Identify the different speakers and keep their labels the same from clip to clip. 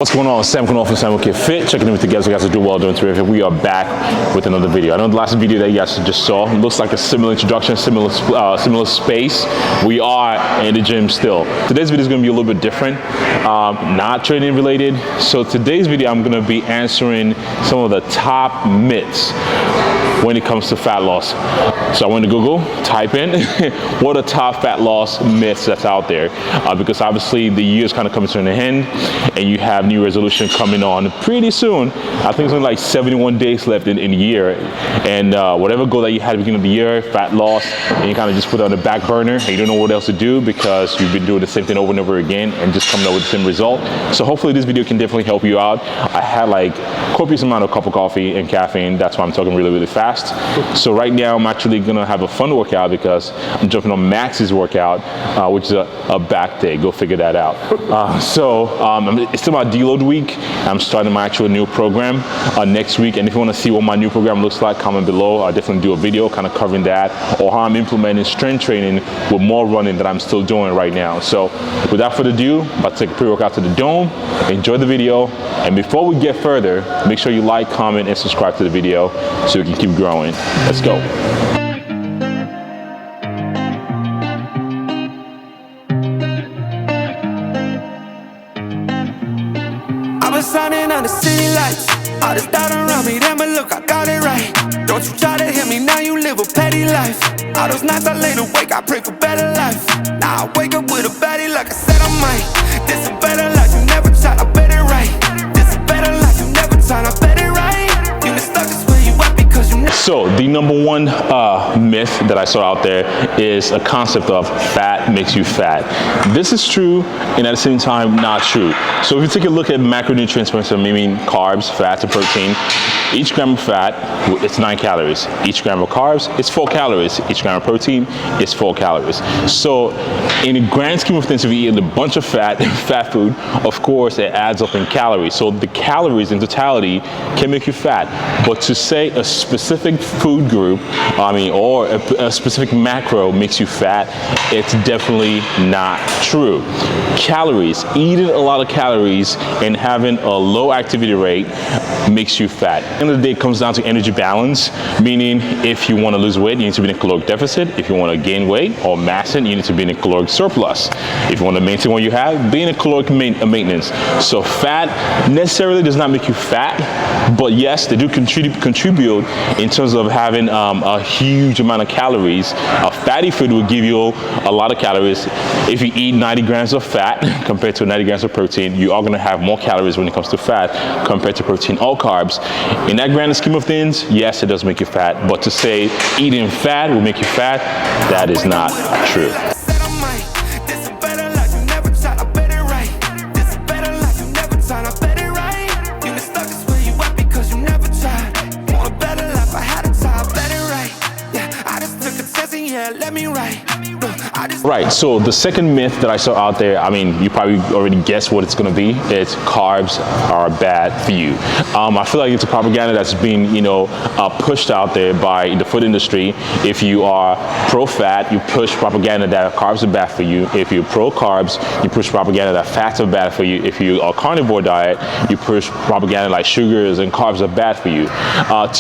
Speaker 1: What's going on? Sam from SAMOKFIT, checking in with you guys. You guys are doing well, doing terrific. We are back with another video. I know the last video that you guys just saw looks like a similar introduction, similar space. We are in the gym still. Today's video is going to be a little bit different, not training related. So today's video, I'm going to be answering some of the top myths when it comes to fat loss. So I went to Google, type in what are top fat loss myths that's out there, because obviously the year is kind of coming to an end, and you have new resolution coming on pretty soon. I think it's only like 71 days left in the year, and whatever goal that you had at the beginning of the year, fat loss, and you kind of just put it on the back burner, and you don't know what else to do because you've been doing the same thing over and over again and just coming up with the same result. So hopefully this video can definitely help you out. I had like copious amount of cup of coffee and caffeine. That's why I'm talking really fast. So right now I'm actually gonna have a fun workout because I'm jumping on Max's workout, which is a back day. Go figure that out. It's still my deload week. I'm starting my actual new program next week, and if you want to see what my new program looks like, comment below. I'll definitely do a video kind of covering that, or how I'm implementing strength training with more running that I'm still doing right now. So without further ado, I'm about to take a pre-workout to the dome. Enjoy the video, and before we get further, make sure you like, comment, and subscribe to the video so we can keep growing. Let's go.
Speaker 2: I've been shining on the city lights. All this doubt around me, damn it, look, I got it right. Don't you try to hit me, now you live a petty life. All those nights I laid awake, I pray for better life. Now I wake up with a baddie like I said I might. This a better life, you never tried, I bet it right. This a better life, you never tried, I bet it right. You been stuck is where you at because you never.
Speaker 1: So the number one myth that I saw out there is a concept of fat makes you fat. This is true, and at the same time not true. So if you take a look at macronutrients, meaning carbs, fats, and protein, each gram of fat, it's 9 calories. Each gram of carbs, it's 4 calories. Each gram of protein, it's 4 calories. So in the grand scheme of things, if you eat a bunch of fat food, of course it adds up in calories. So the calories in totality can make you fat. But to say a specific food group, or a specific macro makes you fat, it's definitely not true. Calories, eating a lot of calories and having a low activity rate makes you fat. At the end of the day, it comes down to energy balance, meaning if you want to lose weight, you need to be in a caloric deficit. If you want to gain weight or mass it, you need to be in a caloric surplus. If you want to maintain what you have, be in a caloric maintenance. So fat necessarily does not make you fat, but yes, they do contribute in terms of having a huge amount of calories. A fatty food will give you a lot of calories. If you eat 90 grams of fat compared to 90 grams of protein, you are going to have more calories when it comes to fat compared to protein or carbs. In that grand scheme of things, yes, it does make you fat, but to say eating fat will make you fat, that is not true. Right, so the second myth that I saw out there, you probably already guessed what it's going to be. It's carbs are bad for you. I feel like it's a propaganda that's being, pushed out there by the food industry. If you are pro-fat, you push propaganda that carbs are bad for you. If you're pro-carbs, you push propaganda that fats are bad for you. If you are carnivore diet, you push propaganda like sugars and carbs are bad for you.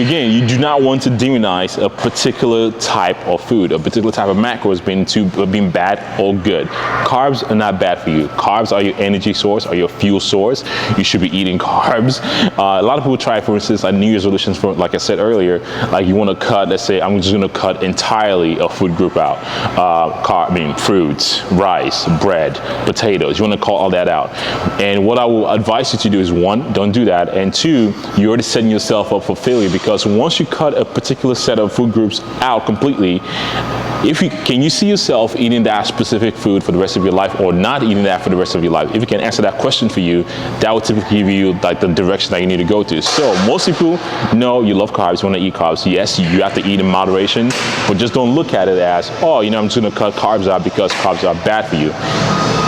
Speaker 1: Again, you do not want to demonize a particular type of food, a particular type of macro as being bad or good. Carbs are not bad for you. Carbs are your energy source, or your fuel source. You should be eating carbs. A lot of people try, for instance, like New Year's resolutions, for, like I said earlier, like you want to cut, let's say, I'm just going to cut entirely a food group out. Fruits, rice, bread, potatoes. You want to cut all that out. And what I will advise you to do is, one, don't do that. And two, you're already setting yourself up for failure, because once you cut a particular set of food groups out completely, can you see yourself eating that specific food for the rest of your life, or not eating that for the rest of your life? If you can answer that question for you, that will typically give you like the direction that you need to go to. So most people know you love carbs, you want to eat carbs. Yes, you have to eat in moderation, but just don't look at it as, I'm just going to cut carbs out because carbs are bad for you.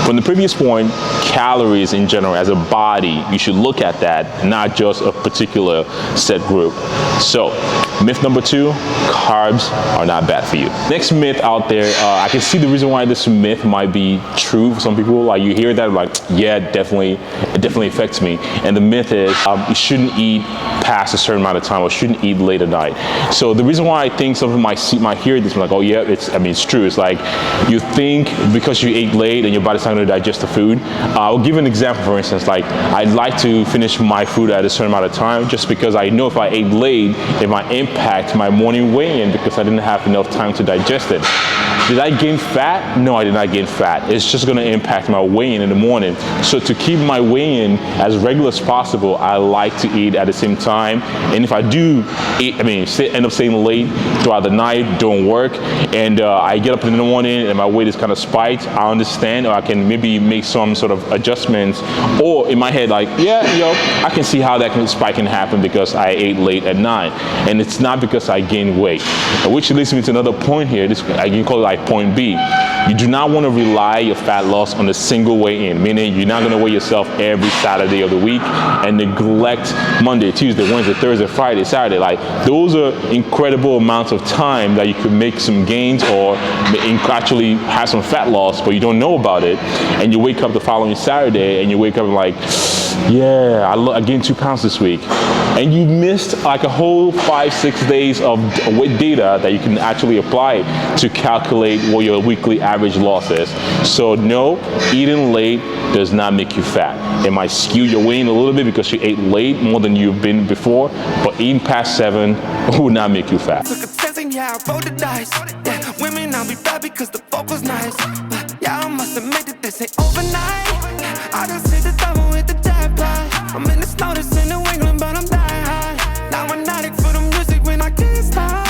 Speaker 1: from the previous point, calories in general as a body, you should look at that, not just a particular set group. So myth number 2, carbs are not bad for you. Next myth out there, I can see the reason why this myth might be true for some people. Like you hear that, like, yeah, it definitely affects me. And the myth is you shouldn't eat past a certain amount of time or shouldn't eat late at night. So the reason why I think some of them might hear this, like, oh yeah, it's true. It's like you think because you ate late and your body's not going to digest the food. I'll give an example, for instance, like I'd like to finish my food at a certain amount of time just because I know if I ate late, it might impact my morning weigh-in because I didn't have enough time to digest it. Did I gain fat? No, I did not gain fat. It's just going to impact my weigh-in in the morning. So to keep my weigh-in as regular as possible, I like to eat at the same time. And if I do eat, end up staying late throughout the night, doing work, and I get up in the morning and my weight is kind of spiked, I understand, or I can maybe make some sort of adjustments, or in my head, like, yeah, I can see how that spike can happen because I ate late at night. And it's not because I gained weight. Which leads me to another point here. This, I can call it like point B. You do not want to rely your fat loss on a single weigh-in, meaning you're not going to weigh yourself every Saturday of the week and neglect Monday, Tuesday, Wednesday, Thursday, Friday, Saturday. Like those are incredible amounts of time that you could make some gains or actually have some fat loss, but you don't know about it. And you wake up the following Saturday and you wake up and like, yeah, I gained 2 pounds this week. And you missed like a whole 5-6 days of weight data that you can actually apply to calculate what your weekly average loss is. So no, eating late does not make you fat. It might skew your weight a little bit because you ate late more than you've been before, but eating past 7 will not make you fat.
Speaker 2: Took a chance and yeah, I rolled the dice. Yeah, women, I'll be bad because the fuck was nice. Yeah, I must admit that this ain't overnight. I just hit the double with the jackpot. I'm in the snow, this in New England, but I'm dying high. Now I'm addict for the music when I can't stop.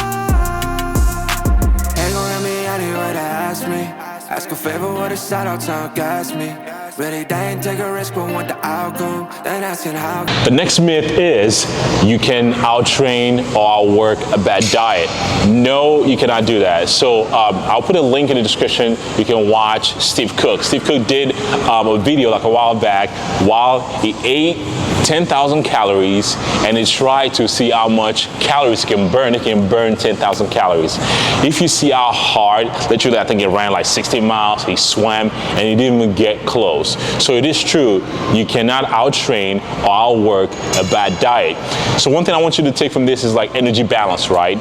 Speaker 2: Ain't gon' let me out here what they ask me. Ask a favor, what a shout out to gas me. Really, they ain't take a risk, but want the outcome. Then asking how.
Speaker 1: The next myth is you can out-train or outwork a bad diet. No, you cannot do that. So I'll put a link in the description. You can watch Steve Cook. Steve Cook did a video like a while back while he ate 10,000 calories and he tried to see how much calories he can burn. He can burn 10,000 calories. If you see how hard, literally I think he ran like 60 miles, he swam, and he didn't even get close. So it is true, you cannot out-train or outwork a bad diet. So one thing I want you to take from this is like energy balance, right?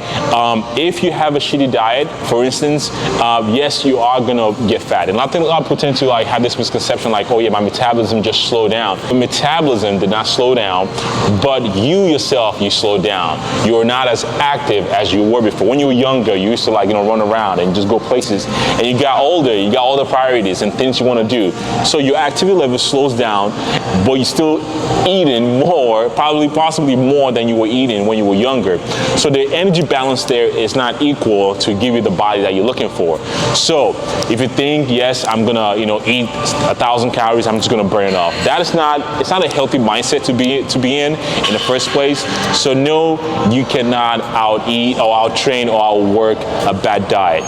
Speaker 1: If you have a shitty diet, for instance, yes, you are gonna get fat. And I think a lot of people tend to like have this misconception like, oh yeah, my metabolism just slowed down. But metabolism did not slow down, but you yourself, you slowed down. You are not as active as you were before. When you were younger, you used to like, run around and just go places. And you got older, you got all the priorities and things you want to do. So your activity level slows down, but you're still eating more, possibly more than you were eating when you were younger. So the energy balance there is not equal to give you the body that you're looking for. So if you think, yes, I'm gonna, eat 1,000 calories, I'm just gonna burn it off. That is not, it's not a healthy mindset to be in the first place. So no, you cannot out-eat or out-train or outwork a bad diet.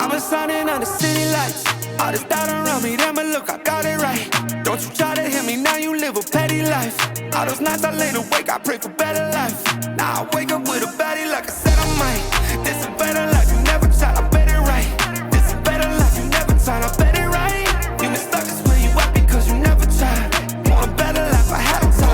Speaker 2: I've been signing on the city lights. All this doubt around me, then but look, I got it right. Don't you try to hit me, now you live a petty life. All those nights I lay awake, I pray for better life. Now I wake up with a baddie like I said I might. This is better life, you never tried, I bet it right. This is better life, you never tried, I bet it right. You been stuck just where you at because you never tried. Want a better life, I had a time.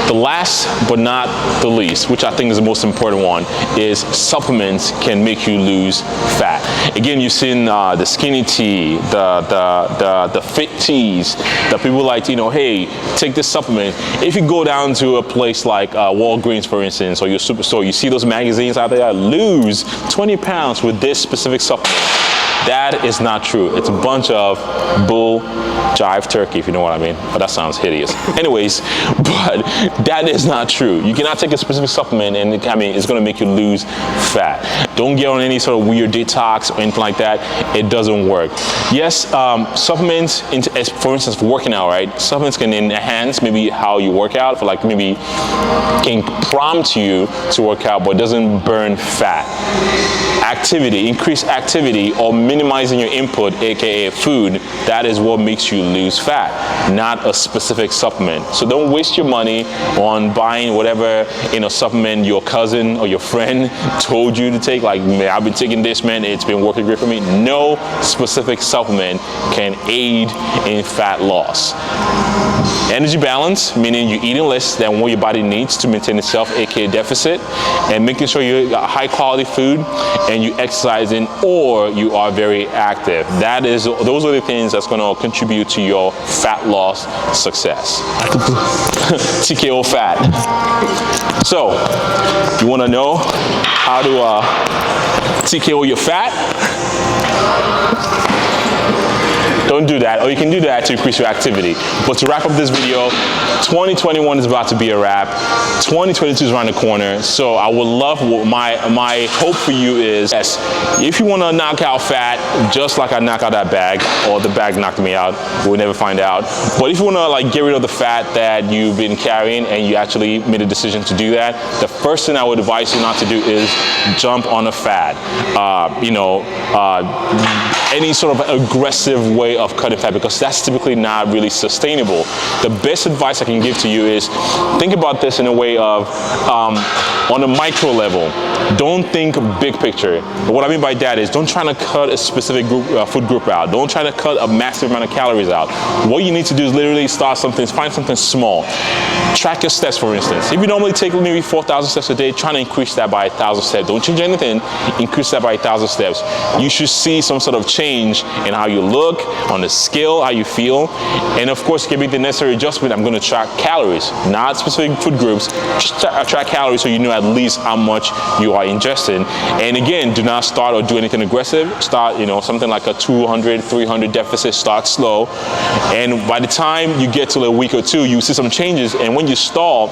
Speaker 1: The last but not the least, which I think is the most important one, is supplements can make you lose fat. Again, you've seen the skinny tea, the fit teas that people like, hey, take this supplement. If you go down to a place like Walgreens, for instance, or your superstore, you see those magazines out there, lose 20 pounds with this specific supplement. That is not true. It's a bunch of bull jive turkey, if you know what I mean. But that sounds hideous. Anyways, but that is not true. You cannot take a specific supplement and it's going to make you lose fat. Don't get on any sort of weird detox or anything like that. It doesn't work. Yes, supplements, for instance, for working out, right? Supplements can enhance maybe how you work out, for like maybe can prompt you to work out, but it doesn't burn fat. Activity, increased activity, or minimizing your input, aka food, that is what makes you lose fat, not a specific supplement. So don't waste your money on buying whatever supplement your cousin or your friend told you to take. Like, man, I've been taking this, man, it's been working great for me. No specific supplement can aid in fat loss. Energy balance, meaning you're eating less than what your body needs to maintain itself, aka deficit, and making sure you got high quality food and you exercising or you are very active. Those are the things that's going to contribute to your fat loss success. TKO fat. So, you want to know how to TKO your fat? Don't do that, or you can do that to increase your activity. But to wrap up this video, 2021 is about to be a wrap. 2022 is around the corner. So I would love, my hope for you is, yes, if you want to knock out fat, just like I knocked out that bag, or the bag knocked me out, we'll never find out. But if you want to like get rid of the fat that you've been carrying and you actually made a decision to do that, the first thing I would advise you not to do is jump on a fad. Any sort of aggressive way of cutting fat, because that's typically not really sustainable. The best advice I can give to you is think about this in a way of on a micro level. Don't think big picture. But what I mean by that is don't try to cut a specific food group out. Don't try to cut a massive amount of calories out. What you need to do is literally find something small. Track your steps, for instance. If you normally take maybe 4,000 steps a day, try to increase that by 1,000 steps. Don't change anything, increase that by 1,000 steps. You should see some sort of change in how you look, on the scale, how you feel. And of course, you can make the necessary adjustment. I'm going to track calories, not specific food groups. Just track calories so you know at least how much you are ingesting. And again, do not start or do anything aggressive. Start, something like a 200, 300 deficit. Start slow. And by the time you get to a week or two, you see some changes. And when you stall,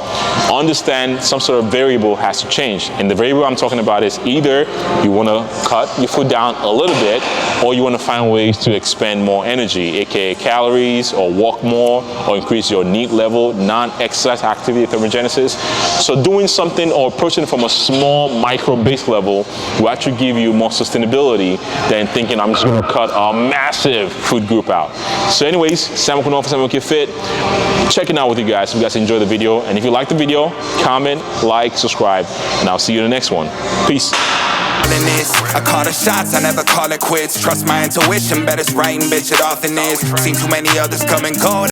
Speaker 1: understand some sort of variable has to change. And the variable I'm talking about is either you want to cut your food down a little bit, or you want to find ways to expend more energy, aka calories, or walk more, or increase your NEAT level, non-exercise activity thermogenesis. So doing something or approaching from a small micro base level will actually give you more sustainability than thinking I'm just going to cut a massive food group out. So anyways, SAMOKFIT, checking out with you guys. If you guys enjoy the video, and if you like the video, comment, like, subscribe, and I'll see you in the next one. Peace.
Speaker 2: I call the shots, I never call it quits. Trust my intuition, bet it's right and bitch it often is. Seen too many others come and go.